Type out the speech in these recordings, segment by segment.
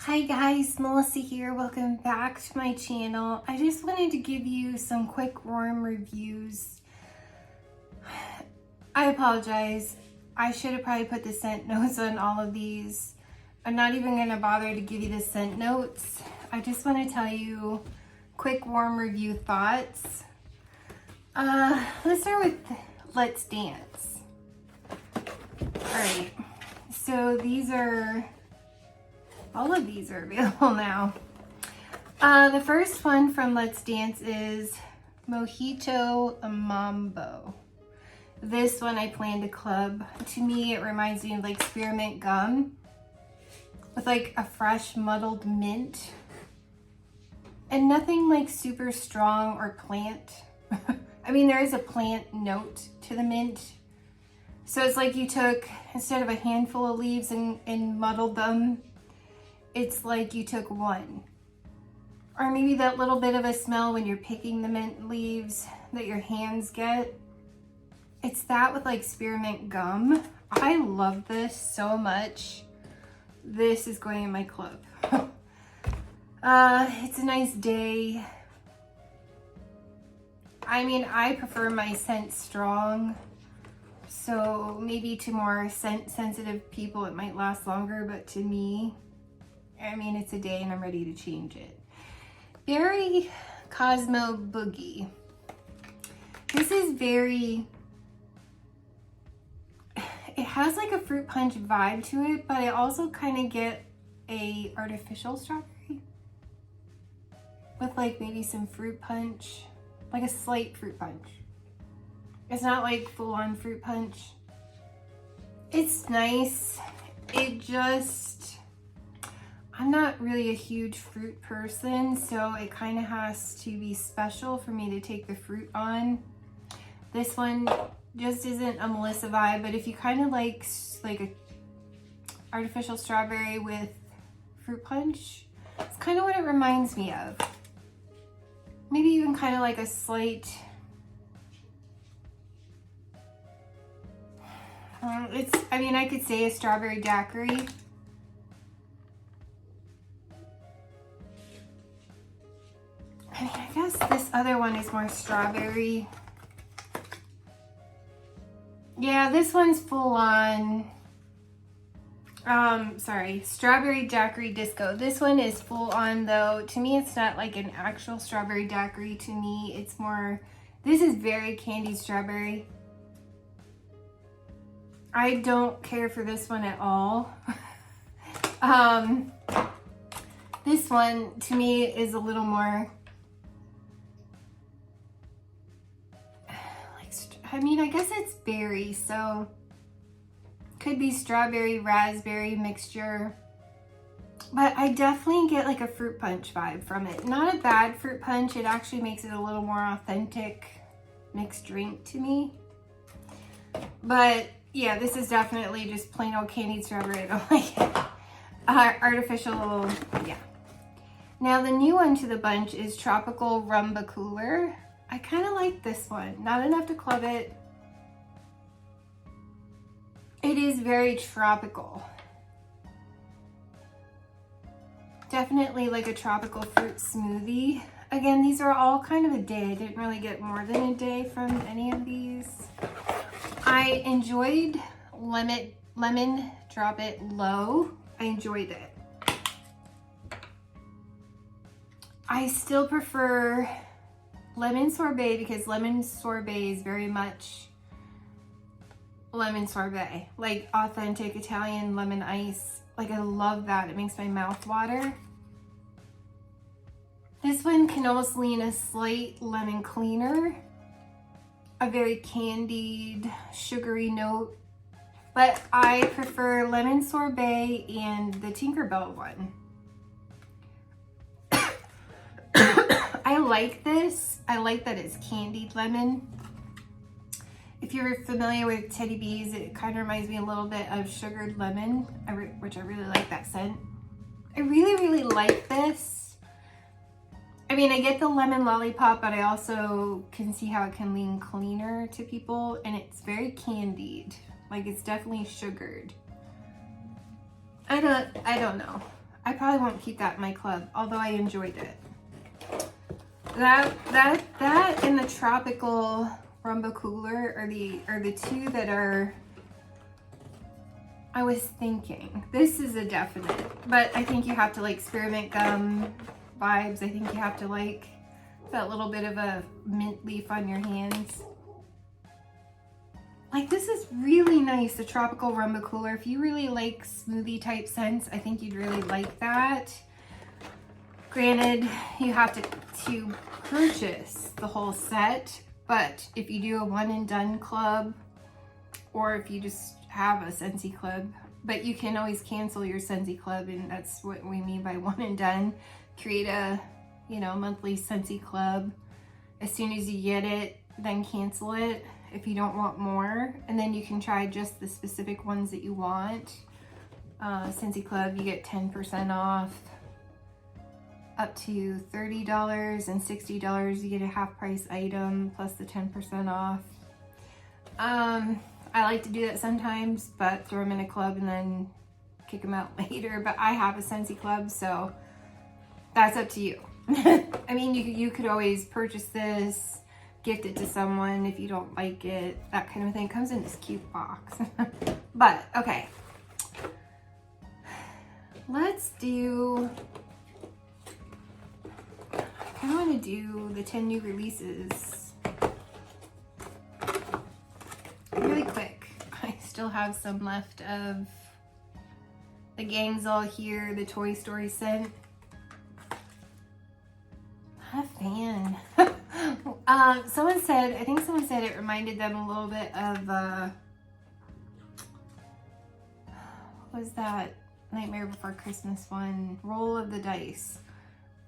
Hi guys, Melissa here. Welcome back to my channel. I just wanted to give you some quick warm reviews. I apologize. I should have probably put the scent notes on all of these. I'm not even going to bother to give you the scent notes. I just want to tell you quick warm review thoughts. Let's start with Let's Dance. Alright, so all of these are available now. The first one from Let's Dance is Mojito Mambo. This one I plan to club. To me, it reminds me of like spearmint gum with like a fresh muddled mint and nothing like super strong or plant. I mean, there is a plant note to the mint. So it's like you took, instead of a handful of leaves and muddled them, it's like you took one. Or maybe that little bit of a smell when you're picking the mint leaves that your hands get. It's that with like spearmint gum. I love this so much. This is going in my club. It's a nice day. I mean, I prefer my scent strong. So maybe to more scent sensitive people it might last longer, but to me, I mean, it's a day and I'm ready to change it. Berry Cosmo Boogie. This is very, it has like a fruit punch vibe to it, but I also kind of get a artificial strawberry with like maybe some fruit punch, like a slight fruit punch. It's not like full on fruit punch. It's nice. It just, I'm not really a huge fruit person, so it kind of has to be special for me to take the fruit on. This one just isn't a Melissa vibe, but if you kind of like a artificial strawberry with fruit punch, it's kind of what it reminds me of. Maybe even kind of like a slight, I mean, I could say a strawberry daiquiri. I mean, I guess this other one is more strawberry. Yeah, this one's full on, strawberry daiquiri disco. This one is full on though. To me, it's not like an actual strawberry daiquiri. To me, it's more, this is very candied strawberry. I don't care for this one at all. This one to me is a little more, I mean, I guess it's berry, so could be strawberry, raspberry mixture. But I definitely get like a fruit punch vibe from it. Not a bad fruit punch. It actually makes it a little more authentic mixed drink to me. But yeah, this is definitely just plain old candied strawberry. I don't like it. Artificial, yeah. Now the new one to the bunch is Tropical Rumba Cooler. I kind of like this one. Not enough to club it. It is very tropical. Definitely like a tropical fruit smoothie. Again, these are all kind of a day. I didn't really get more than a day from any of these. I enjoyed Lemon Drop It Low. I enjoyed it. I still prefer lemon sorbet because lemon sorbet is very much lemon sorbet, like authentic Italian lemon ice. Like I love that. It makes my mouth water. This one can almost lean a slight lemon cleaner, a very candied, sugary note, but I prefer lemon sorbet and the Tinkerbell one. I like this. I like that it's candied lemon. If you're familiar with Teddy B's, it kind of reminds me a little bit of sugared lemon, which I really like that scent. I really, really like this. I mean, I get the lemon lollipop, but I also can see how it can lean cleaner to people, and it's very candied. Like it's definitely sugared. I don't know. I probably won't keep that in my club, although I enjoyed it. That and the tropical Rumba Cooler are the two that are, I was thinking. This is a definite, but I think you have to like spearmint gum vibes. I think you have to like that little bit of a mint leaf on your hands. Like, this is really nice, the tropical Rumba Cooler. If you really like smoothie type scents, I think you'd really like that. Granted, you have to purchase the whole set, but if you do a one and done club, or if you just have a Scentsy club, but you can always cancel your Scentsy club, and that's what we mean by one and done. Create a, you know, monthly Scentsy club. As soon as you get it, then cancel it if you don't want more, and then you can try just the specific ones that you want. Scentsy Club, you get 10% off, up to $30, and $60 you get a half price item plus the 10% off. I like to do that sometimes, but throw them in a club and then kick them out later. But I have a Scentsy Club, so that's up to you. I mean, you could always purchase this, gift it to someone if you don't like it, that kind of thing. It comes in this cute box. But okay, let's do, I want to do the 10 new releases really quick. I still have some left of the Gang's All Here, the Toy Story scent. Not a fan. Someone said, I think someone said it reminded them a little bit of, what was that Nightmare Before Christmas one? Roll of the Dice.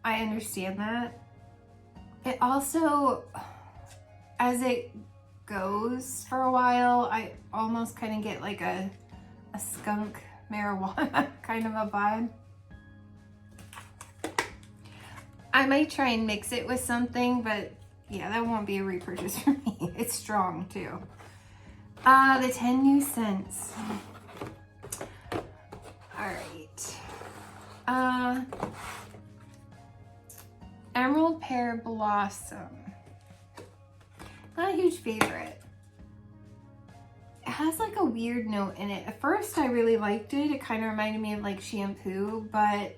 I understand that. It also, as it goes for a while, I almost kind of get like a skunk marijuana kind of a vibe. I might try and mix it with something, but yeah, that won't be a repurchase for me. It's strong too. The 10 new scents. All right. Emerald Pear Blossom. Not a huge favorite. It has like a weird note in it. At first I really liked it. It kind of reminded me of like shampoo, but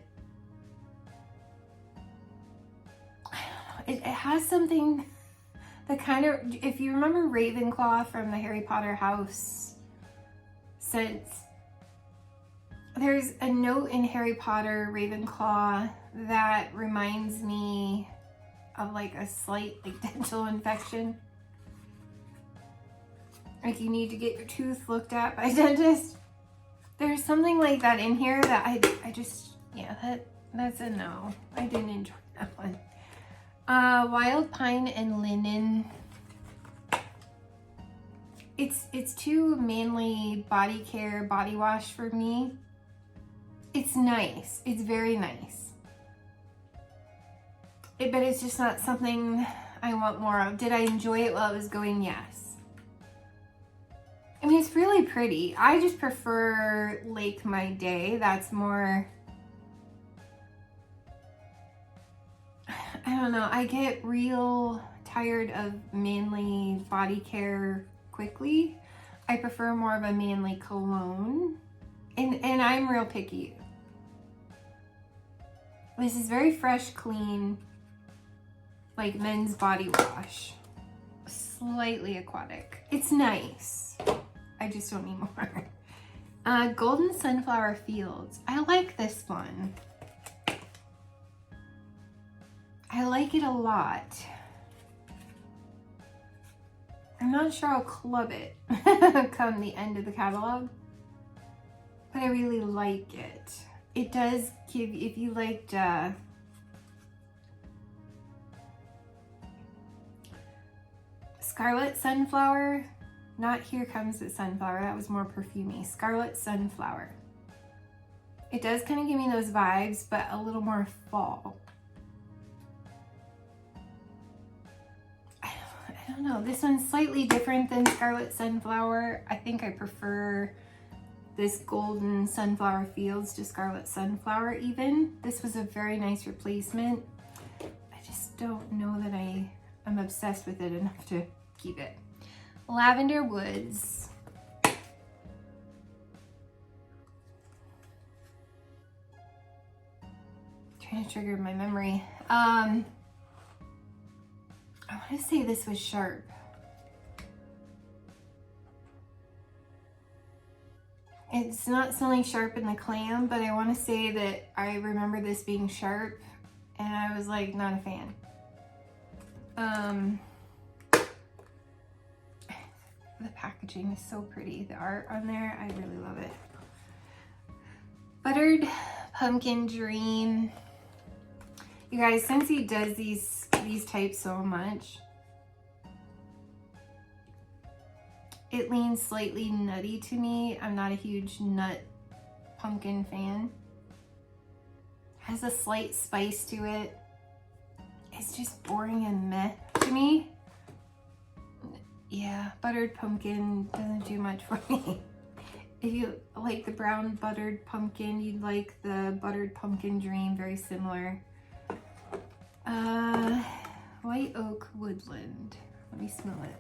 it has something that kind of, if you remember Ravenclaw from the Harry Potter house scents, there's a note in Harry Potter Ravenclaw that reminds me of like a slight like dental infection. Like you need to get your tooth looked at by a dentist. There's something like that in here that I just, yeah, that's a no. I didn't enjoy that one. Wild Pine and Linen. It's too manly body care body wash for me. It's nice. It's very nice. But it's just not something I want more of. Did I enjoy it while it was going? Yes. I mean, it's really pretty. I just prefer Lake My Day. That's more, I don't know. I get real tired of manly body care quickly. I prefer more of a manly cologne. And I'm real picky. This is very fresh, clean, like men's body wash. Slightly aquatic. It's nice. I just don't need more. Golden Sunflower Fields. I like this one. I like it a lot. I'm not sure I'll club it come the end of the catalog, but I really like it. It does give, if you liked Scarlet Sunflower, not Here Comes the Sunflower, that was more perfumey. Scarlet Sunflower. It does kind of give me those vibes, but a little more fall. I don't know, this one's slightly different than Scarlet Sunflower. I think I prefer this Golden Sunflower Fields to Scarlet Sunflower even. This was a very nice replacement. I just don't know that I'm obsessed with it enough to keep it. Lavender Woods. Trying to trigger my memory. I want to say this was Sharp. It's not smelling Sharp in the clam, but I want to say that I remember this being Sharp, and I was like, not a fan. The packaging is so pretty. The art on there, I really love it. Buttered Pumpkin Dream. You guys, Scentsy does these types so much. It leans slightly nutty to me. I'm not a huge nut pumpkin fan. Has a slight spice to it. It's just boring and meh to me. Yeah, buttered pumpkin doesn't do much for me. If you like the brown buttered pumpkin, you'd like the buttered pumpkin dream, very similar. White Oak Woodland. Let me smell it.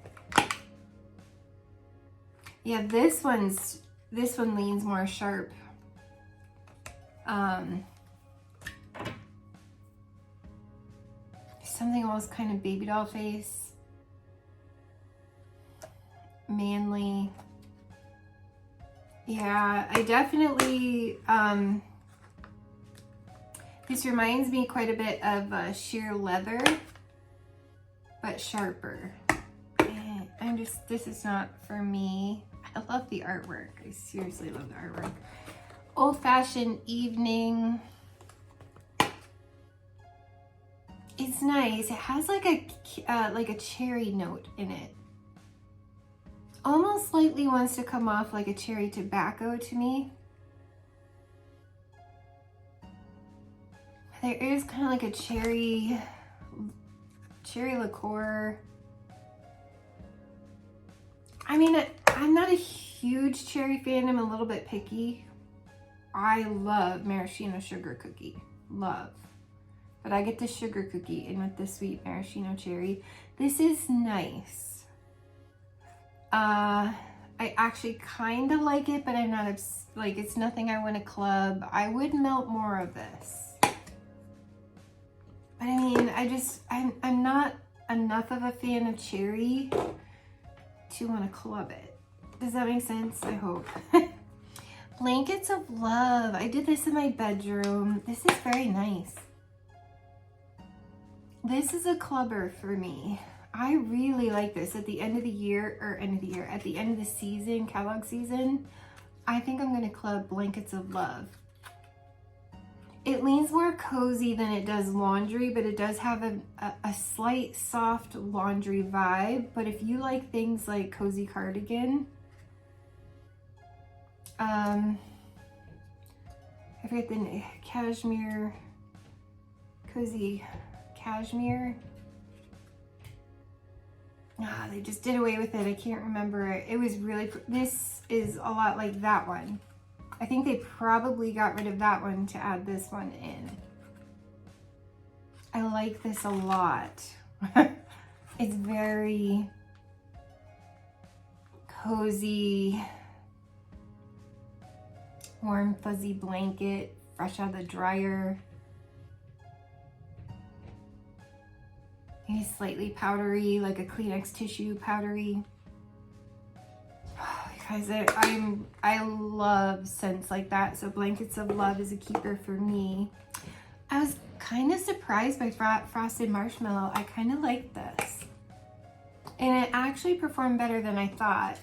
Yeah, this one leans more Sharp. Something almost kind of baby doll face. Manly. Yeah, I definitely, this reminds me quite a bit of sheer leather, but sharper. And this is not for me. I love the artwork. I seriously love the artwork. Old Fashioned Evening. It's nice. It has like a cherry note in it. Almost slightly wants to come off like a cherry tobacco to me. There is kind of like a cherry liqueur. I mean, I'm not a huge cherry fan. I'm a little bit picky. I love maraschino sugar cookie. Love. But I get the sugar cookie in with the sweet maraschino cherry. This is nice. I actually kind of like it, but I'm not, like, it's nothing I want to club. I would melt more of this. But I mean, I'm not enough of a fan of cherry to want to club it. Does that make sense? I hope. Blankets of Love. I did this in my bedroom. This is very nice. This is a clubber for me. I really like this at the end of the year, at the end of the season, catalog season. I think I'm going to club Blankets of Love. It leans more cozy than it does laundry, but it does have a slight soft laundry vibe. But if you like things like cozy cardigan, I forget the name, cashmere, cozy cashmere. They just did away with it. I can't remember it. It was really, this is a lot like that one. I think they probably got rid of that one to add this one in. I like this a lot. It's very cozy, warm fuzzy blanket, fresh out of the dryer. Maybe slightly powdery, like a Kleenex tissue powdery. Guys, I love scents like that, so Blankets of Love is a keeper for me. I was kind of surprised by Frosted Marshmallow. I kind of like this. And it actually performed better than I thought.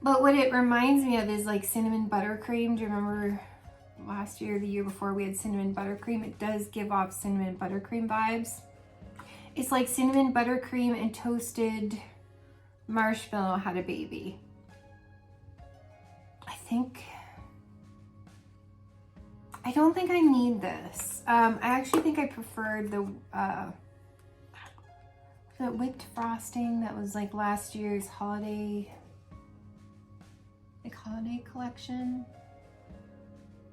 But what it reminds me of is like cinnamon buttercream. Do you remember last year, the year before, we had cinnamon buttercream? It does give off cinnamon buttercream vibes. It's like cinnamon buttercream and toasted marshmallow had a baby. I don't think I need this. I actually think I preferred the whipped frosting that was like last year's holiday. like holiday collection.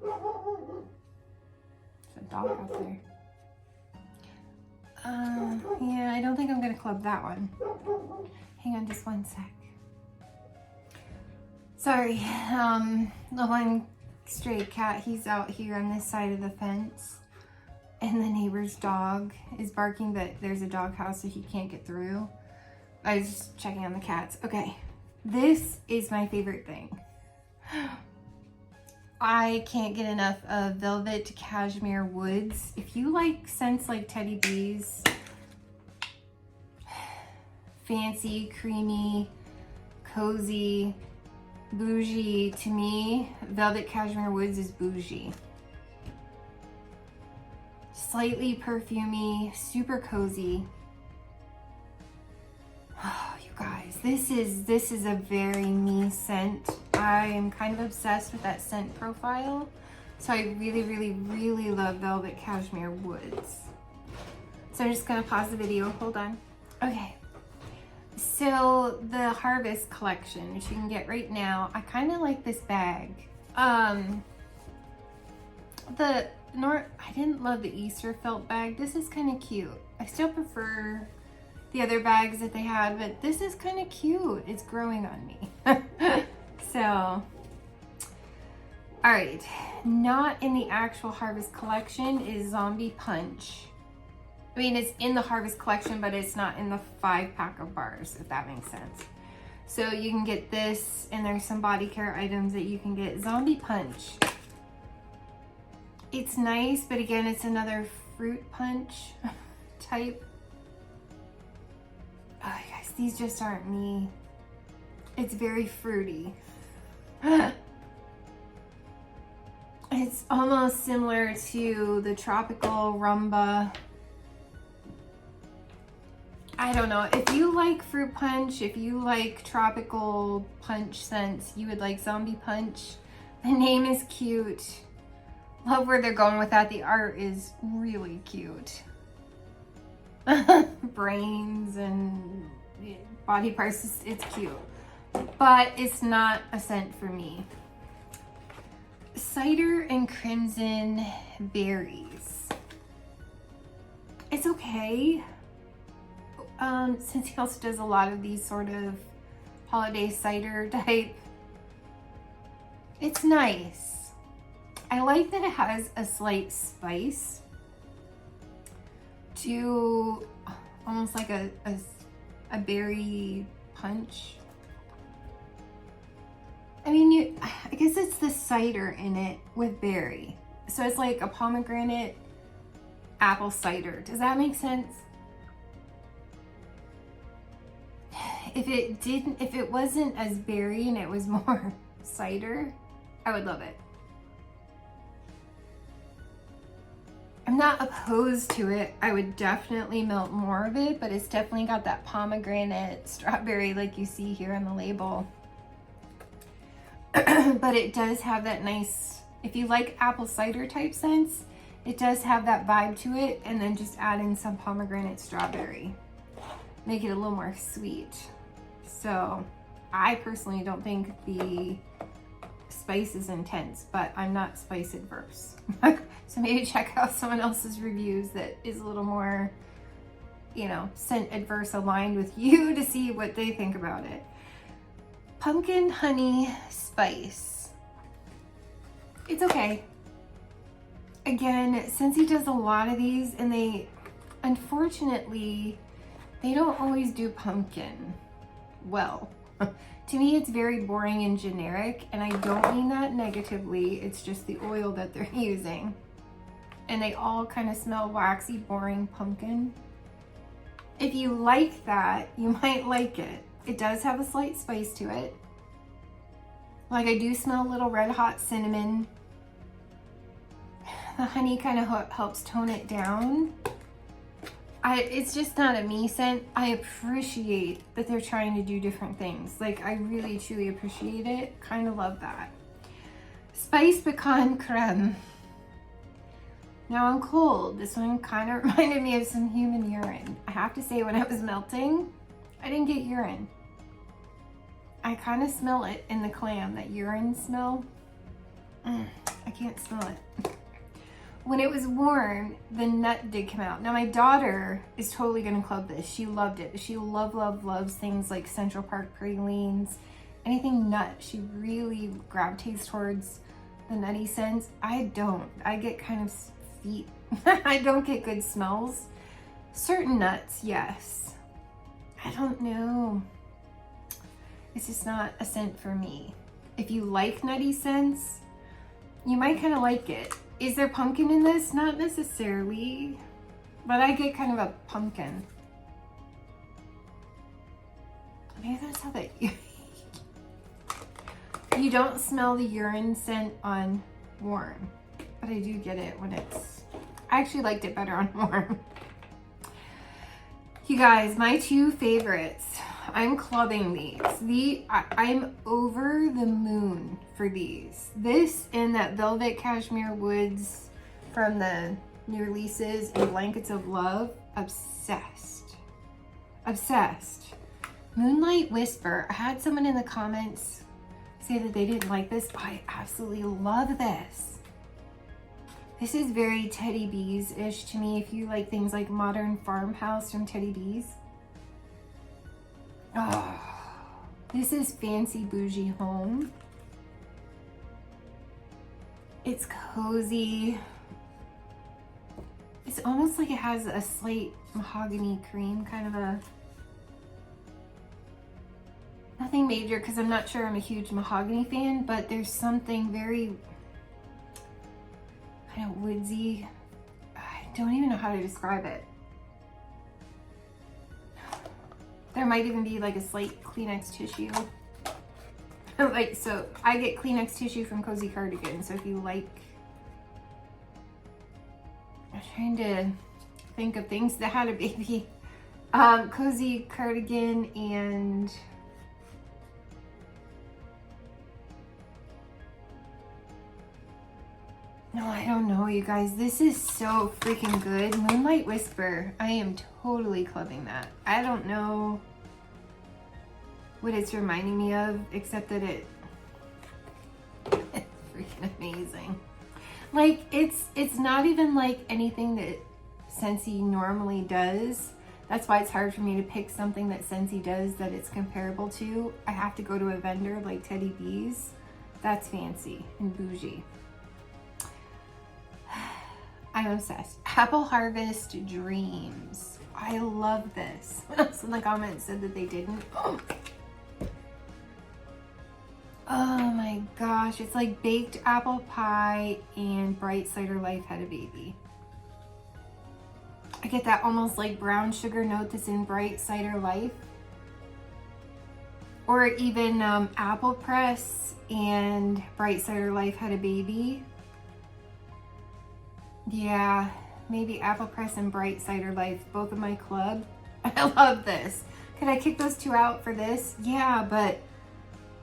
There's a dog out there. Yeah, I don't think I'm gonna club that one. Hang on just one sec. Sorry, the one stray cat, he's out here on this side of the fence. And the neighbor's dog is barking, but there's a dog house so he can't get through. I was just checking on the cats. Okay, this is my favorite thing. I can't get enough of Velvet Cashmere Woods. If you like scents like Teddy B's, fancy, creamy, cozy, bougie, to me, Velvet Cashmere Woods is bougie. Slightly perfumey, super cozy. Oh, you guys, this is a very me scent. I am kind of obsessed with that scent profile. So I really, really, really love Velvet Cashmere Woods. So I'm just gonna pause the video, hold on. Okay, so the Harvest collection, which you can get right now, I kind of like this bag. I didn't love the Easter felt bag. This is kind of cute. I still prefer the other bags that they had, but this is kind of cute. It's growing on me. So, all right, not in the actual Harvest collection is Zombie Punch. I mean, it's in the Harvest collection, but it's not in the 5-pack of bars, if that makes sense. So you can get this, and there's some body care items that you can get. Zombie Punch. It's nice, but again, it's another fruit punch type. Oh, guys, these just aren't me. It's very fruity. It's almost similar to the Tropical Rumba. I don't know. If you like fruit punch, if you like tropical punch scents, you would like Zombie Punch. The name is cute. Love where they're going with that. The art is really cute. Brains and body parts, it's cute. But it's not a scent for me. Cider and Crimson Berries. It's okay. Since he also does a lot of these sort of holiday cider type. It's nice. I like that it has a slight spice to almost like a berry punch. I mean, I guess it's the cider in it with berry. So it's like a pomegranate apple cider. Does that make sense? If it wasn't as berry and it was more cider, I would love it. I'm not opposed to it. I would definitely melt more of it, but it's definitely got that pomegranate strawberry like you see here on the label. But it does have that nice, if you like apple cider type scents, it does have that vibe to it, and then just add in some pomegranate strawberry. Make it a little more sweet. So I personally don't think the spice is intense, but I'm not spice adverse. So maybe check out someone else's reviews that is a little more, you know, scent adverse aligned with you to see what they think about it. Pumpkin honey spice. It's okay. Again, Scentsy does a lot of these, and unfortunately, they don't always do pumpkin well. To me, it's very boring and generic, and I don't mean that negatively. It's just the oil that they're using. And they all kind of smell waxy, boring pumpkin. If you like that, you might like it. It does have a slight spice to it. Like, I do smell a little red hot cinnamon. The honey kind of helps tone it down. It's just not a me scent. I appreciate that they're trying to do different things. Like, I really, truly appreciate it. Kind of love that. Spice Pecan Creme. Now I'm cold. This one kind of reminded me of some human urine. I have to say, when I was melting, I didn't get urine. I kind of smell it in the clam, that urine smell. I can't smell it. When it was warm, the nut did come out. Now my daughter is totally gonna club this. She loved it. She loves things like Central Park pralines, anything nut. She really gravitates towards the nutty scents. I don't. I get kind of feet. I don't get good smells. Certain nuts, yes. I don't know. It's just not a scent for me. If you like nutty scents, you might kind of like it. Is there pumpkin in this? Not necessarily, but I get kind of a pumpkin. Maybe that's how that... You don't smell the urine scent on warm, but I do get it when it's... I actually liked it better on warm. You guys, my two favorites. I'm clubbing these. I'm over the moon for these. This and that Velvet Cashmere Woods from the new releases and Blankets of Love. Obsessed. Obsessed. Moonlight Whisper. I had someone in the comments say that they didn't like this. I absolutely love this. This is very Teddy Bees-ish to me. If you like things like Modern Farmhouse from Teddy Bees. Oh, this is Fancy Bougie Home. It's cozy. It's almost like it has a slight mahogany cream, kind of a... Nothing major, because I'm not sure I'm a huge mahogany fan, but there's something very kind of woodsy. I don't even know how to describe it. There might even be like a slight Kleenex tissue. Like, so I get Kleenex tissue from Cozy Cardigan. So if you like, I'm trying to think of things that had a baby. Cozy Cardigan and no, I don't know, you guys. This is so freaking good. Moonlight Whisper. I am totally clubbing that. I don't know what it's reminding me of, except that it's freaking amazing. Like, it's not even like anything that Scentsy normally does. That's why it's hard for me to pick something that Scentsy does that it's comparable to. I have to go to a vendor like Teddy Bees. That's fancy and bougie. I'm obsessed. Apple Harvest Dreams. I love this. Someone else in the comments said that they didn't. Oh my gosh. It's like baked apple pie and Bright Cider Life had a baby. I get that almost like brown sugar note that's in Bright Cider Life. Or even Apple Press and Bright Cider Life had a baby. Yeah, maybe Apple Press and Bright Cider Life, both of my club. I love this. Could I kick those two out for this? Yeah, but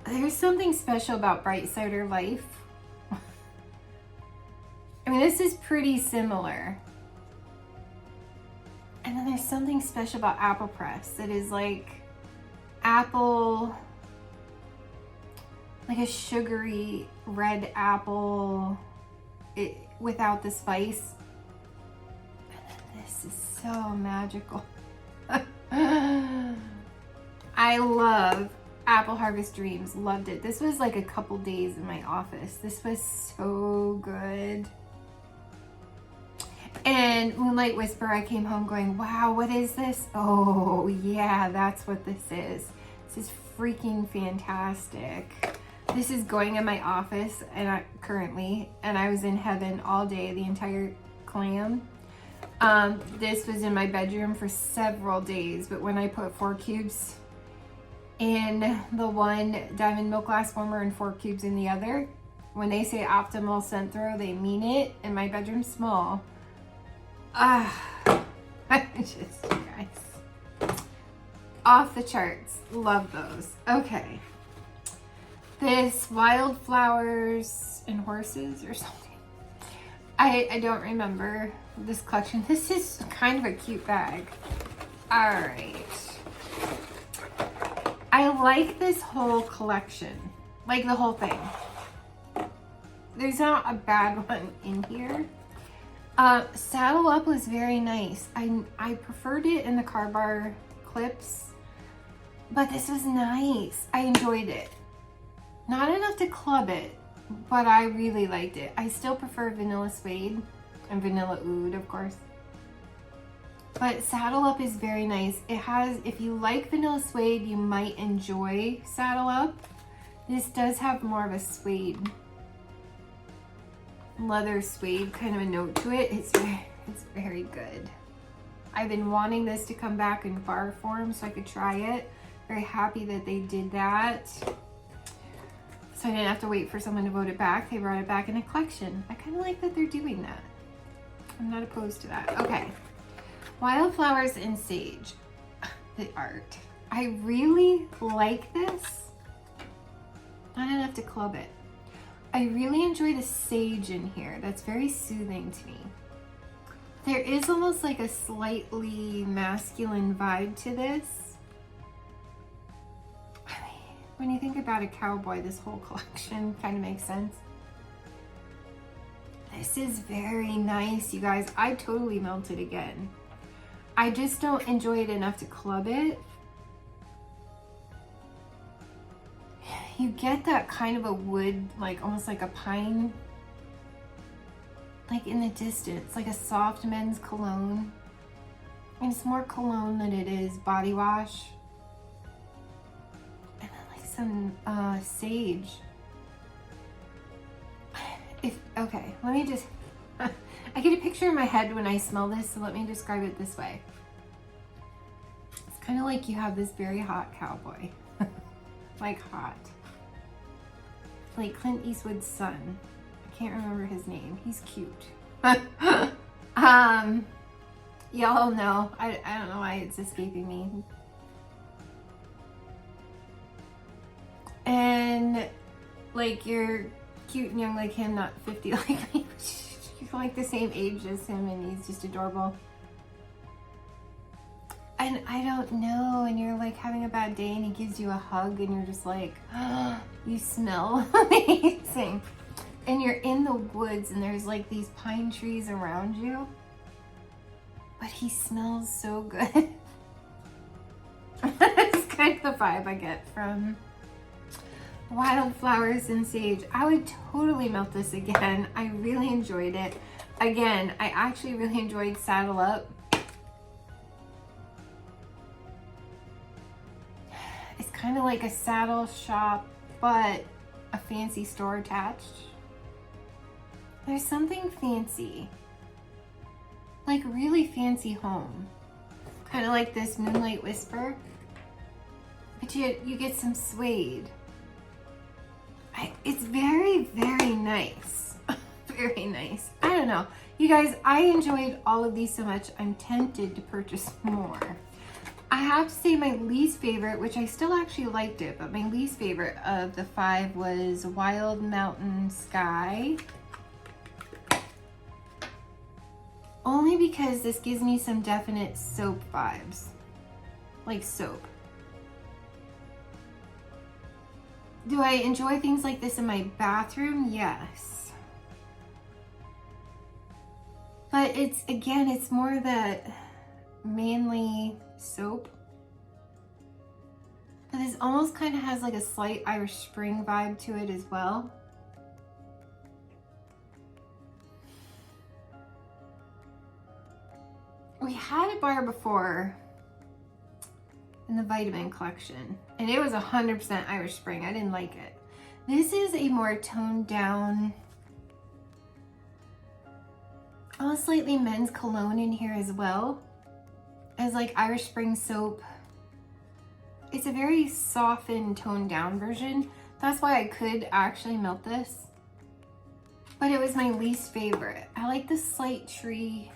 there's something special about Bright Cider Life. I mean, this is pretty similar. And then there's something special about Apple Press that is like apple, like a sugary red apple without the spice. And then this is so magical. I love Apple Harvest Dreams. Loved it. This was like a couple days in my office. This was so good. And Moonlight Whisper, I came home going, wow, what is this? Oh yeah, that's what this is. This is freaking fantastic. This is going in my office and currently, and I was in heaven all day, the entire clam. This was in my bedroom for several days, but when I put 4 cubes in the one diamond milk glass warmer and 4 cubes in the other, when they say optimal scent throw, they mean it, and my bedroom's small. Just, you guys, off the charts. Love those. Okay. This Wildflowers and Horses or something. I don't remember this collection. This is kind of a cute bag. All right. I like this whole collection, like the whole thing. There's not a bad one in here. Saddle Up was very nice. I preferred it in the car bar clips, but this was nice. I enjoyed it. Not enough to club it, but I really liked it. I still prefer Vanilla Suede and Vanilla Oud, of course. But Saddle Up is very nice. It has, if you like Vanilla Suede, you might enjoy Saddle Up. This does have more of a suede, leather suede kind of a note to it. It's very good. I've been wanting this to come back in bar form so I could try it. Very happy that they did that. So I didn't have to wait for someone to vote it back. They brought it back in a collection. I kind of like that they're doing that. I'm not opposed to that. Okay. Wildflowers and Sage. The art. I really like this. Not enough to club it. I really enjoy the sage in here. That's very soothing to me. There is almost like a slightly masculine vibe to this. I mean, when you think about a cowboy, this whole collection kind of makes sense. This is very nice, you guys. I totally melted again. I just don't enjoy it enough to club it. You get that kind of a wood, like almost like a pine, like in the distance, like a soft men's cologne. And it's more cologne than it is body wash. And then like some sage. Okay, let me just, I get a picture in my head when I smell this, so let me describe it this way. It's kind of like you have this very hot cowboy. Like hot. Like Clint Eastwood's son. I can't remember his name. He's cute. Y'all know. I don't know why it's escaping me. And like you're cute and young like him, not 50 like me. You're like the same age as him and he's just adorable. And I don't know, and you're like having a bad day and he gives you a hug and you're just like, oh, you smell amazing. And you're in the woods and there's like these pine trees around you, but he smells so good. That's kind of the vibe I get from Wildflowers and Sage. I would totally melt this again. I really enjoyed it. Again, I actually really enjoyed Saddle Up. It's kind of like a saddle shop, but a fancy store attached. There's something fancy, like really fancy home. Kind of like this Moonlight Whisper, but you get some suede. It's very, very nice. Very nice. I don't know. You guys, I enjoyed all of these so much, I'm tempted to purchase more. I have to say my least favorite, which I still actually liked it, but my least favorite of the 5 was Wild Mountain Sky. Only because this gives me some definite soap vibes. Like soap. Do I enjoy things like this in my bathroom? Yes. But it's, again, it's more that manly soap. But this almost kind of has like a slight Irish Spring vibe to it as well. We had a bar before in the vitamin collection, and it was 100% Irish Spring. I didn't like it. This is a more toned down, almost slightly men's cologne in here as well as like Irish Spring soap. It's a very softened, toned down version. That's why I could actually melt this, but it was my least favorite. I like the slight tree.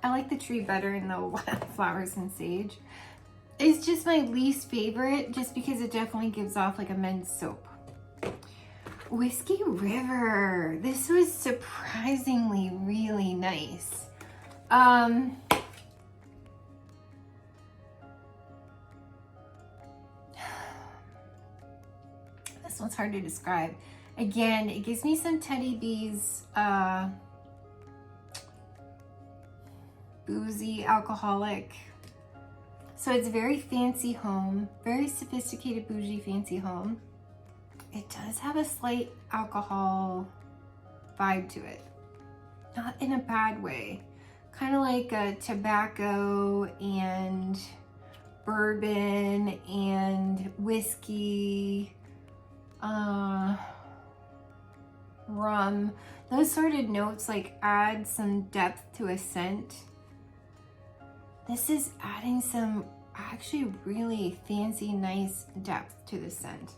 I like the tree better in the Wildflowers and Sage. It's just my least favorite just because it definitely gives off like a men's soap. Whiskey River. This was surprisingly really nice. This one's hard to describe. Again, it gives me some Teddy B's boozy alcoholic. So it's very fancy home, very sophisticated bougie fancy home. It does have a slight alcohol vibe to it, not in a bad way. Kind of like a tobacco and bourbon and whiskey, rum. Those sort of notes like add some depth to a scent. This is adding some actually really fancy, nice depth to the scent.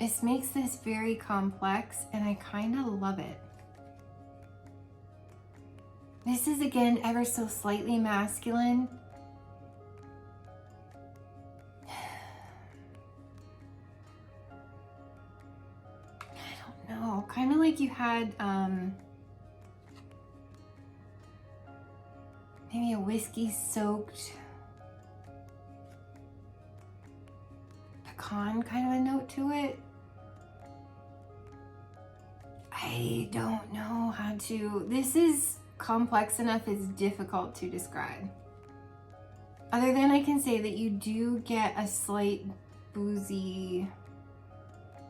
This makes this very complex and I kind of love it. This is again ever so slightly masculine. I don't know, kind of like you had maybe a whiskey soaked pecan kind of a note to it. I don't know how to, this is complex enough it's difficult to describe. Other than I can say that you do get a slight boozy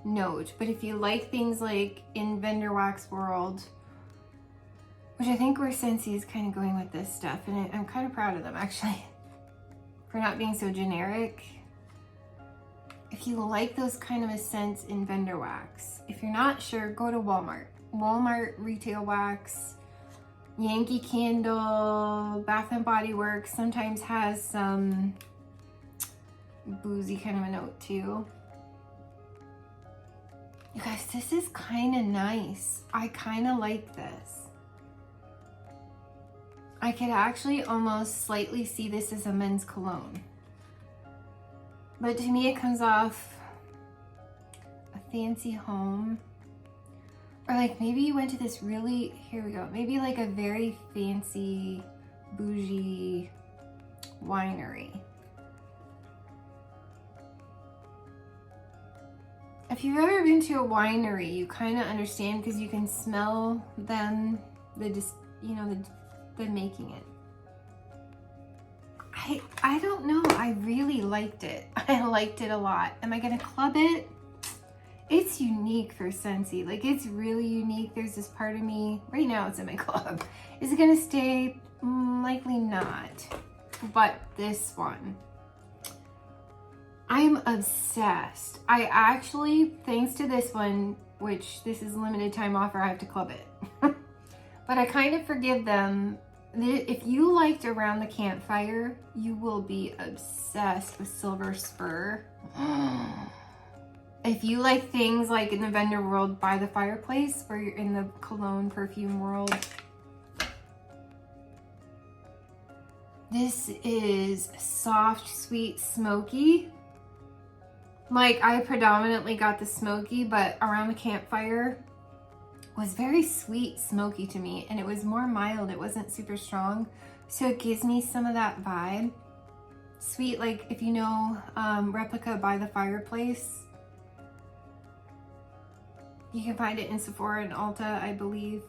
note, but if you like things like in Vendor Wax World, which I think where Scentsy is kind of going with this stuff, and I'm kind of proud of them actually for not being so generic. If you like those kind of scents in Vendor Wax, if you're not sure, go to Walmart. Walmart Retail Wax, Yankee Candle, Bath and Body Works sometimes has some boozy kind of a note too. You guys, this is kind of nice. I kind of like this. I could actually almost slightly see this as a men's cologne. But to me, it comes off a fancy home. Or like maybe you went to this really, here we go, maybe like a very fancy, bougie winery. If you've ever been to a winery, you kind of understand because you can smell them, them making it. I don't know, I really liked it. I liked it a lot. Am I gonna club it? It's unique for Scentsy, like it's really unique. There's this part of me, right now it's in my club. Is it gonna stay? Likely not, but this one. I'm obsessed. I actually, thanks to this one, which this is a limited time offer, I have to club it. But I kind of forgive them. If you liked Around the Campfire, you will be obsessed with Silver Spur. If you like things like in the vendor world by the fireplace, or you're in the cologne perfume world, this is soft, sweet, smoky. Like I predominantly got the smoky, but Around the Campfire was very sweet, smoky to me, and it was more mild. It wasn't super strong, so it gives me some of that vibe. Sweet, like if you know Replica by the Fireplace. You can find it in Sephora and Ulta, I believe.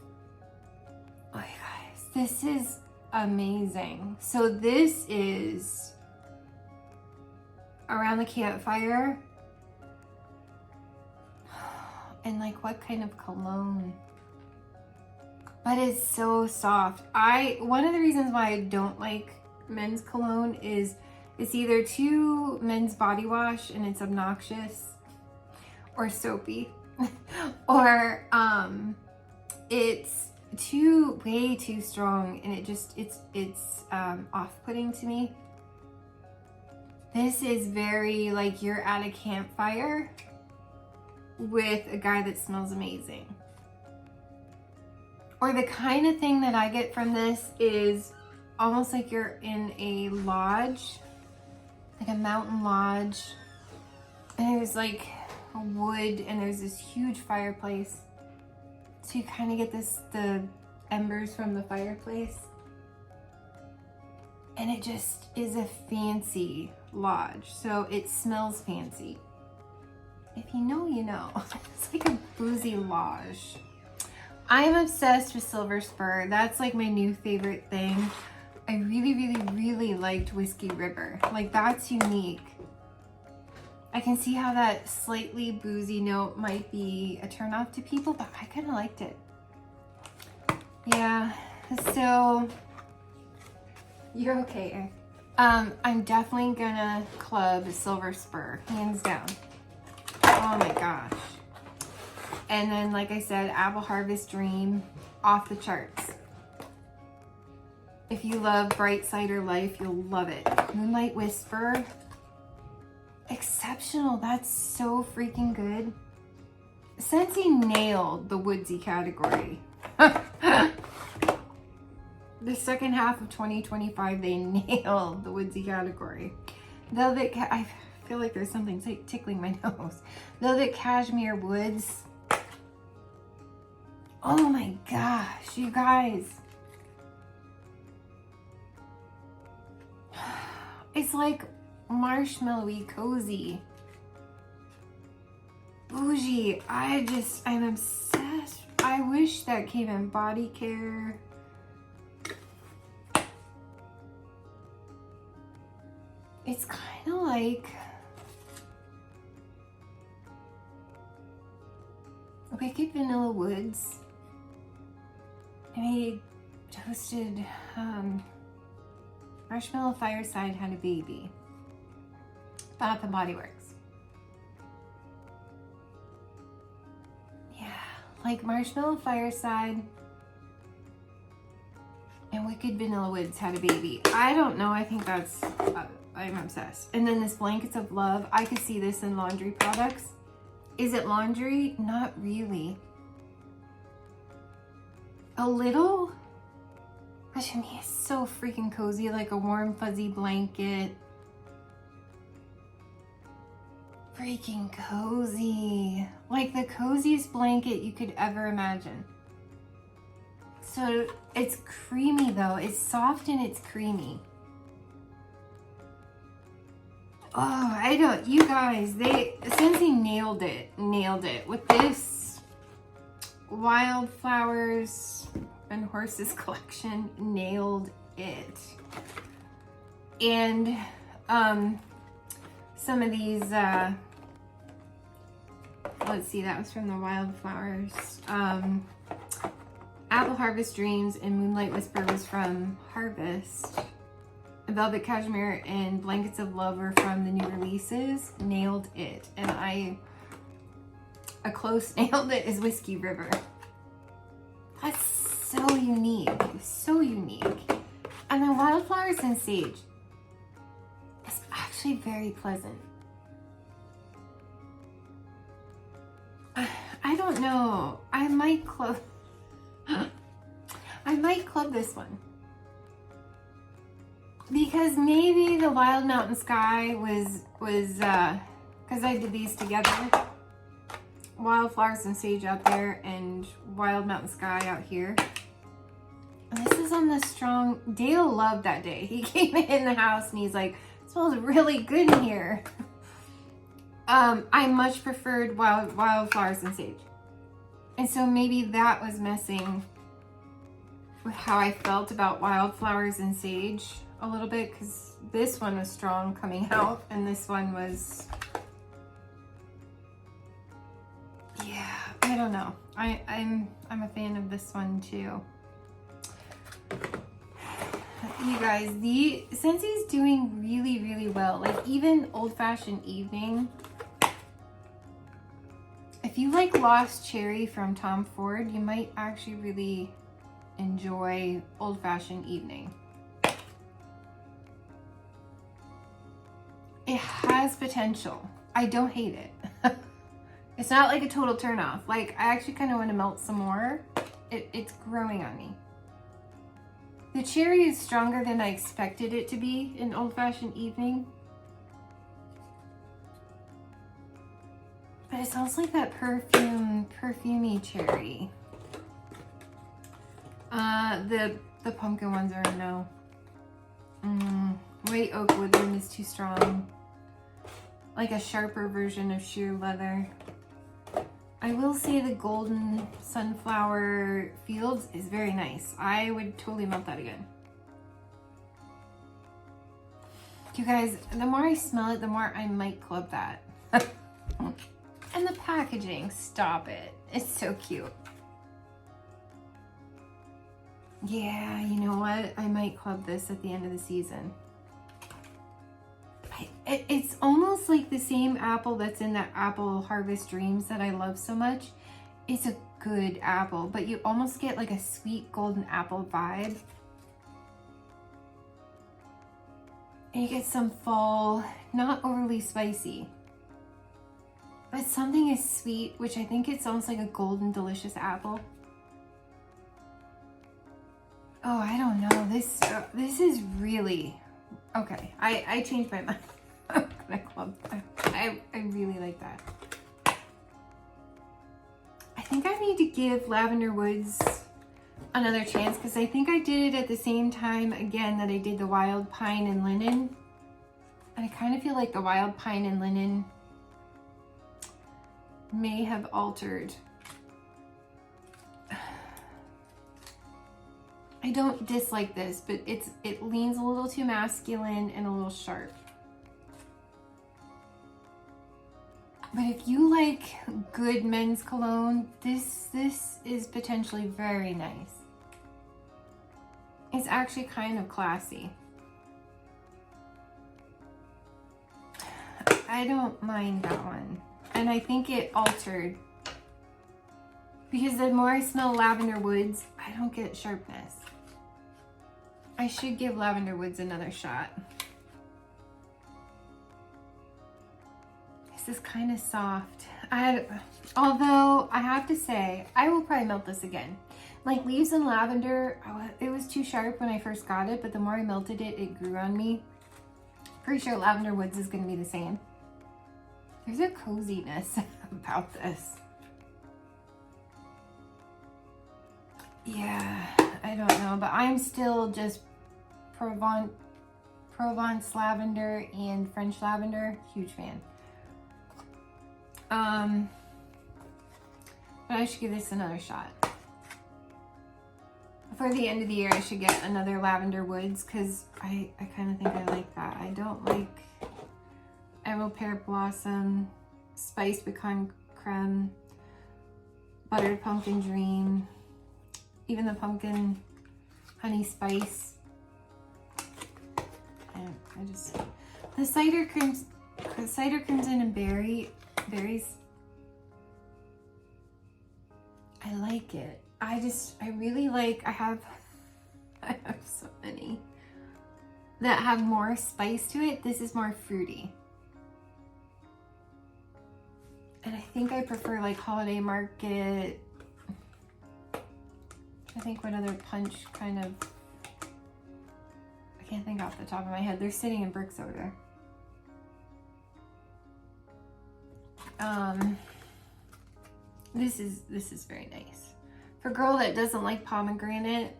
Oh, you guys, this is amazing. So this is Around the Campfire. And like what kind of cologne? But it's so soft. One of the reasons why I don't like men's cologne is it's either too men's body wash and it's obnoxious, or soapy, or it's way too strong and it's off-putting to me. This is very like you're at a campfire with a guy that smells amazing. Or the kind of thing that I get from this is almost like you're in a lodge, like a mountain lodge, and there's like a wood and there's this huge fireplace. So you kind of get the embers from the fireplace. And it just is a fancy lodge. So it smells fancy. If you know, you know. It's like a boozy lodge. I am obsessed with Silver Spur. That's like my new favorite thing. I really, really, really liked Whiskey River. Like, that's unique. I can see how that slightly boozy note might be a turnoff to people, but I kind of liked it. Yeah, so you're okay, Eric. I'm definitely gonna club Silver Spur, hands down. Oh my gosh. And then, like I said, Apple Harvest Dream, off the charts. If you love Bright Cider Life, you'll love it. Moonlight Whisper, exceptional. That's so freaking good. Scentsy nailed the woodsy category. The second half of 2025, they nailed the woodsy category. Velvet, I feel like there's something tickling my nose. Velvet Cashmere Woods. Oh my gosh, you guys. It's like marshmallowy, cozy, bougie. I'm obsessed. I wish that came in body care. It's kind of like Wicked Vanilla Woods. I made toasted Marshmallow Fireside had a baby. Bath and Body Works. Yeah, like Marshmallow Fireside and Wicked Vanilla Woods had a baby. I don't know. I think that's, I'm obsessed. And then this Blankets of Love. I could see this in laundry products. Is it laundry? Not really. A little. But to me, it's so freaking cozy, like a warm, fuzzy blanket. Freaking cozy. Like the coziest blanket you could ever imagine. So it's creamy though. It's soft and it's creamy. Oh, I don't, you guys, Scentsy nailed it with this Wildflowers and Horses collection, nailed it. And some of these, let's see, that was from the Wildflowers. Apple Harvest Dreams and Moonlight Whisper was from Harvest. Velvet Cashmere and Blankets of Love were from the new releases. Nailed it. And a close nailed it is Whiskey River. That's so unique. So unique. And then Wildflowers and Sage is actually very pleasant. I don't know. I might club this one. Because maybe the Wild Mountain Sky was because I did these together. Wildflowers and Sage out there and Wild Mountain Sky out here. And this is on the strong, Dale loved that day. He came in the house and he's like, it smells really good in here. I much preferred Wildflowers and Sage. And so maybe that was messing with how I felt about Wildflowers and Sage a little bit, because this one was strong coming out and this one was, yeah, I don't know. I'm a fan of this one too. You guys, the Scentsy's doing really, really well. Like even Old Fashioned Evening. If you like Lost Cherry from Tom Ford, you might actually really enjoy Old Fashioned Evening. It has potential. I don't hate it. It's not like a total turnoff. Like, I actually kind of want to melt some more. It's growing on me. The cherry is stronger than I expected it to be in Old Fashioned Evening. But it smells like that perfumey cherry. The pumpkin ones are a no. White oak woodland is too strong. like a sharper version of sheer leather. I will say the golden sunflower fields is very nice. I would totally melt that again. You guys, the more I smell it, the more I might club that. And the packaging, stop it. It's so cute. Yeah, you know what? I might club this at the end of the season. It's almost like the same apple that's in that Apple Harvest Dreams that I love so much. It's a good apple, but you almost get like a sweet golden apple vibe. And you get some fall, not overly spicy, but something is sweet, which I think it's almost like a golden delicious apple. Oh, I don't know. This is really okay. I changed my mind. I'm gonna club that. I really like that. I think I need to give Lavender Woods another chance because I think I did it at the same time again that I did the Wild Pine and Linen. And I kind of feel like the Wild Pine and Linen may have altered. I don't dislike this, but it leans a little too masculine and a little sharp. But if you like good men's cologne, this is potentially very nice. It's actually kind of classy. I don't mind that one. And I think it altered. Because the more I smell Lavender Woods, I don't get sharpness. I should give Lavender Woods another shot. This is kind of soft. Although I have to say, I will probably melt this again. Like Leaves and Lavender, it was too sharp when I first got it, but the more I melted it, it grew on me. Pretty sure Lavender Woods is going to be the same. There's a coziness about this. Yeah, I don't know, but I'm still just Provence lavender and French lavender, huge fan. But I should give this another shot. For the end of the year, I should get another Lavender Woods because I kind of think I like that. I don't like Emerald Pear Blossom, Spiced Pecan Creme, Buttered Pumpkin Dream, even the Pumpkin Honey Spice. And the Cider Crimson and Berries, I like it. I really like, I have so many that have more spice to it. This is more fruity. And I think I prefer like Holiday Market. I think what other punch kind of, I can't think off the top of my head. They're sitting in brick soda. This is very nice. For a girl that doesn't like pomegranate,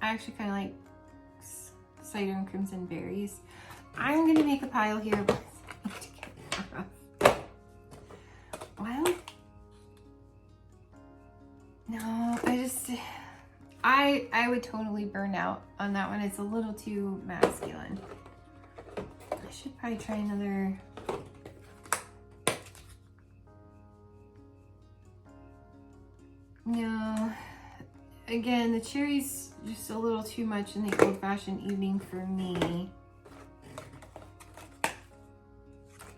I actually kind of like Cider and Crimson Berries. I'm gonna make a pile here, but I need to get more of. Well, no, I would totally burn out on that one. It's a little too masculine. I should probably try another. No, again, the cherry's just a little too much in the old-fashioned evening for me.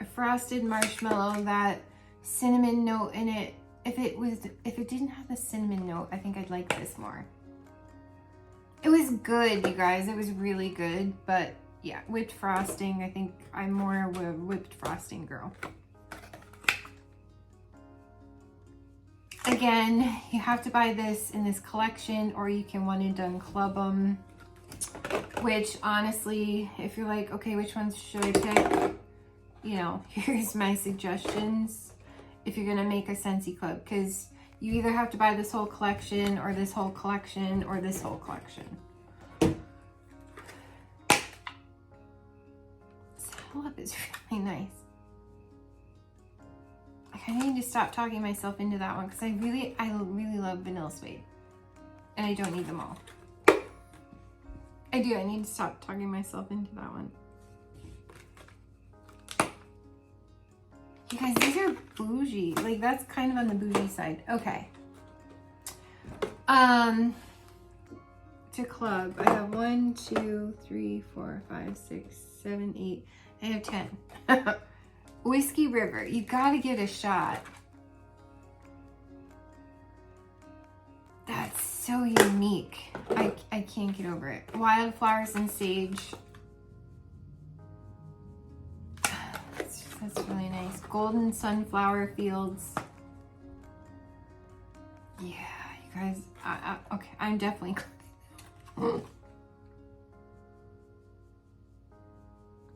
A frosted marshmallow, that cinnamon note in it. If it didn't have the cinnamon note, I think I'd like this more. It was good, you guys. It was really good, but yeah, whipped frosting. I think I'm more of a whipped frosting girl. Again, you have to buy this in this collection, or you can one and done club them, which honestly, if you're like, okay, which ones should I pick? You know, here's my suggestions if you're gonna make a Scentsy club, because you either have to buy this whole collection or this whole collection or this whole collection. Salad is really nice. I need to stop talking myself into that one because I really love Vanilla Suede. And I don't need them all. I do. I need to stop talking myself into that one. You guys, these are bougie. Like, that's kind of on the bougie side. Okay. To club, I have 1, 2, 3, 4, 5, 6, 7, 8. I have 10. Whiskey River. You gotta give it a shot. That's so unique. I can't get over it. Wildflowers and Sage. That's really nice. Golden Sunflower Fields. Yeah, you guys. Okay, I'm definitely.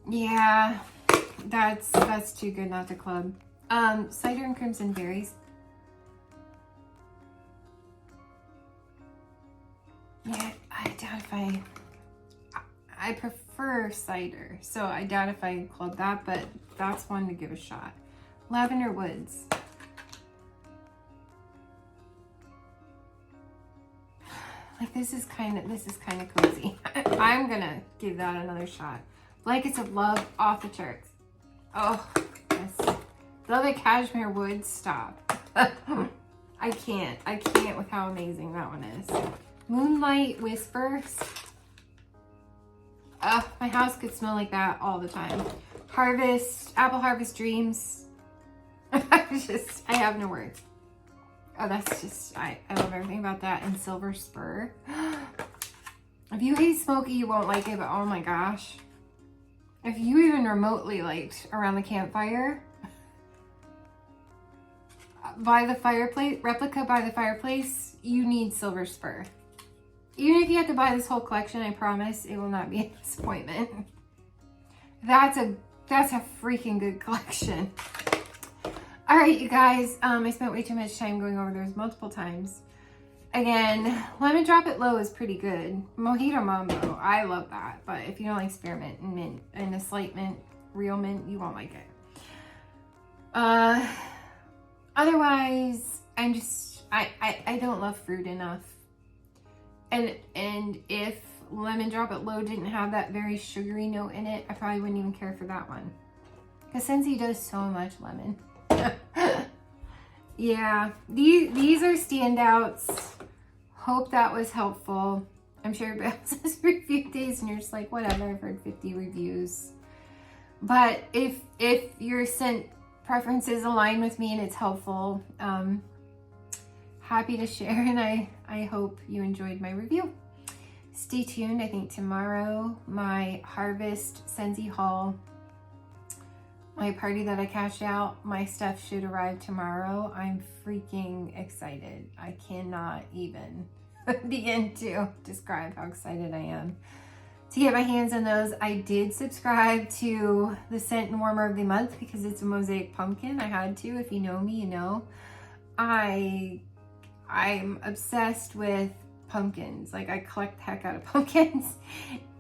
Yeah, that's too good not to club. Cider and Crimson Berries. Yeah, I doubt if I prefer cider, so I doubt if I club that, but that's one to give a shot. Lavender Woods. Like, this is kind of cozy. I'm gonna give that another shot. Blankets of Love, off the charts. Oh, yes. Velvet Cashmere Woods, stop. I can't with how amazing that one is. Moonlight Whispers. My house could smell like that all the time. Harvest, Apple Harvest Dreams. I have no words. Oh, that's just, I love everything about that. And Silver Spur. If you hate smoky, you won't like it, but oh my gosh. If you even remotely liked Around the Campfire, by the fireplace, replica by the fireplace, you need Silver Spur. Even if you have to buy this whole collection, I promise it will not be a disappointment. That's a freaking good collection. All right, you guys, I spent way too much time going over those multiple times. Again, Lemon Drop It Low is pretty good. Mojito Mambo, I love that. But if you don't like spearmint and mint and a slight mint, real mint, you won't like it. Otherwise, I don't love fruit enough. And if Lemon Drop It Low didn't have that very sugary note in it, I probably wouldn't even care for that one. Because Scentsy does so much lemon. Yeah, these are standouts. Hope that was helpful. I'm sure everybody else has reviewed these and you're just like, whatever, I've heard 50 reviews. But if your scent preferences align with me and it's helpful, happy to share, and I hope you enjoyed my review. Stay tuned. I think tomorrow my Harvest Scentsy haul, my party that I cashed out, my stuff should arrive tomorrow. I'm freaking excited. I cannot even begin to describe how excited I am to get my hands on those. I did subscribe to the Scent and Warmer of the Month because it's a mosaic pumpkin. I had to. If you know me, you know. I'm obsessed with pumpkins. Like, I collect the heck out of pumpkins.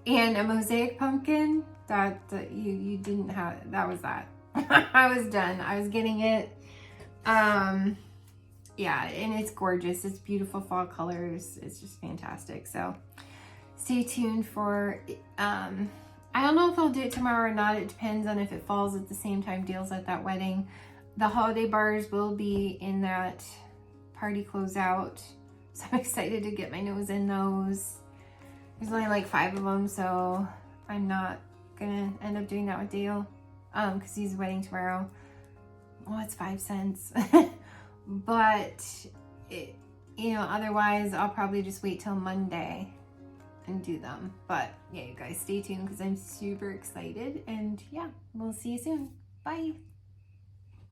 And a mosaic pumpkin, that you didn't have, that was that. I was done. I was getting it. Yeah, and it's gorgeous. It's beautiful fall colors. It's just fantastic. So stay tuned for, I don't know if I'll do it tomorrow or not. It depends on if it falls at the same time Dale's at that wedding. The holiday bars will be in that party closeout. So I'm excited to get my nose in those. There's only like 5 of them, so I'm not gonna end up doing that with Dale because he's wedding tomorrow. Well, it's 5 cents. But otherwise I'll probably just wait till Monday and do them. But yeah, you guys stay tuned because I'm super excited, and yeah, we'll see you soon. Bye.